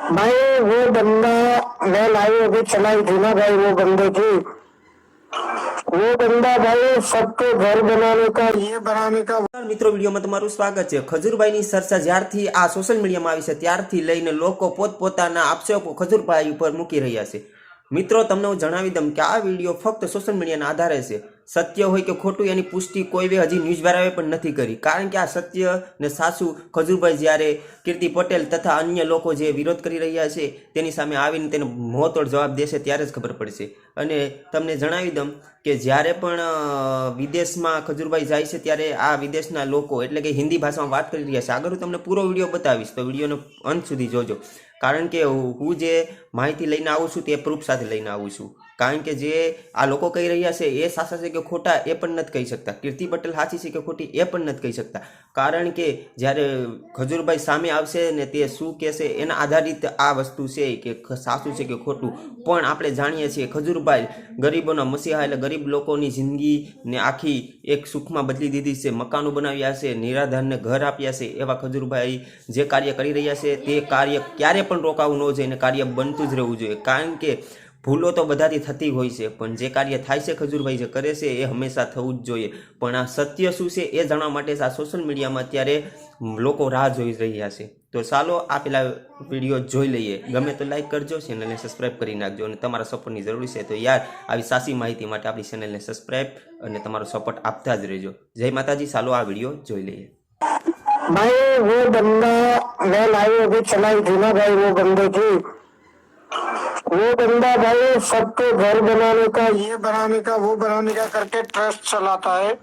भाई वो बंदा मैं लाइव अभी चलाई थी ना भाई, वो बंदे की, वो बंदा भाई सबको घर बनाने का, ये बनाने का। મિત્રો વિડીયોમાં તમારું સ્વાગત છે। ખજૂરભાઈની ચર્ચા જ્યારથી આ સોશિયલ મીડિયામાં આવી છે ત્યારથી લઈને લોકો પોતપોતાના આક્ષેપો ખજૂરભાઈ ઉપર મૂકી રહ્યા છે। મિત્રો તમને હું જણાવી દઉં કે આ વિડીયો ફક્ત સોશિયલ મીડિયાના આધારે છે। સત્ય હોય કે ખોટું એની પુષ્ટિ કોઈ બી હજી ન્યૂઝવાળાએ પણ નથી કરી, કારણ કે આ સત્ય ને સાચું ખજૂરભાઈ જ્યારે કીર્તિ પટેલ તથા અન્ય લોકો જે વિરોધ કરી રહ્યા છે તેની સામે આવીને તેને મોતોડ જવાબ દેશે ત્યારે જ ખબર પડશે। અને તમને જણાવી દઉં કે જ્યારે પણ વિદેશમાં ખજૂરભાઈ જાય છે ત્યારે આ વિદેશના લોકો એટલે કે હિન્દી ભાષામાં વાત કરી રહ્યા છે। આગળ હું તમને પૂરો વિડીયો બતાવીશ, તો વિડીયોનો અંત સુધી જોજો, કારણ કે હું જે માહિતી લઈને આવું છું તે પ્રૂફ સાથે લઈને આવું છું। કારણ કે જે આ લોકો કહી રહ્યા છે એ સાચા છે કે ખોટા એ પણ નથી કહી શકતા, કીર્તિ પટેલ સાચી છે કે ખોટી એ પણ નથી કહી શકતા, કારણ કે જ્યારે ખજૂરભાઈ સામે આવશે ને તે શું કહેશે એના આધારિત આ વસ્તુ છે કે સાચું છે કે ખોટું। પણ આપણે જાણીએ છીએ ખજૂરભાઈ ગરીબોના મસીહા, એટલે ગરીબ લોકોની જિંદગીને આખી એક સુખમાં બદલી દીધી છે, મકાનો બનાવ્યા છે, નિરાધારને ઘર આપ્યા છે। એવા ખજૂરભાઈ જે કાર્ય કરી રહ્યા છે તે કાર્ય ક્યારે પણ રોકાવું ન જોઈએ અને કાર્ય બનતું જ રહેવું જોઈએ, કારણ કે ભૂલો તો બધાથી થતી હોય છે, પણ જે કાર્ય થાય છે ખજૂરભાઈ જે કરે છે એ હંમેશા થવું જ જોઈએ। પણ આ સત્ય શું છે એ જાણવા માટે આ સોશિયલ મીડિયામાં અત્યારે લોકો રાહ જોઈ રહ્યા છે। તો ચાલો આ પેલા વિડીયો જોઈ લઈએ, ગમે તો લાઈક કરજો, ચેનલને સબસ્ક્રાઈબ કરી નાખજો, અને તમારા સપોર્ટની જરૂર છે તો યાર આવી સાચી માહિતી માટે આપણી ચેનલને સબસ્ક્રાઈબ અને તમારો સપોર્ટ આપતા જ રહેજો। જય માતાજી। ચાલો આ વિડીયો જોઈ લઈએ। भाई वो बंदा मैं लाइव अभी चलाई थी ना भाई, वो बंदे की, वो बंदा भाई सबको घर बनाने का, ये बनाने का, वो बनाने का करके ट्रस्ट चलाता है।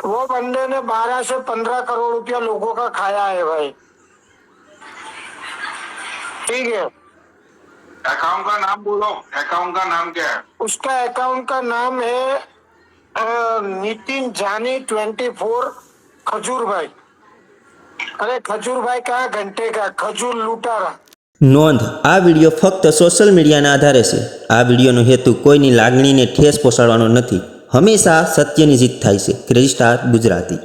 वो बंदे ने 12 से 15 करोड़ रुपया लोगों का खाया है भाई, ठीक है। अकाउंट का नाम बोलो, अकाउंट का नाम क्या है? उसका अकाउंट का नाम है नितिन जानी 24 खजूरभाई। अरे खजूरभाई कहाँ घंटे का, खजूर लूटारा। નોંધ, આ વિડીયો ફક્ત સોશિયલ મીડિયાના આધારે છે। આ વિડીયોનો હેતુ કોઈની લાગણીને ઠેસ પહોંચાડવાનો નથી, હંમેશા સત્યની જીત થાય છે। Crazy star Gujarati.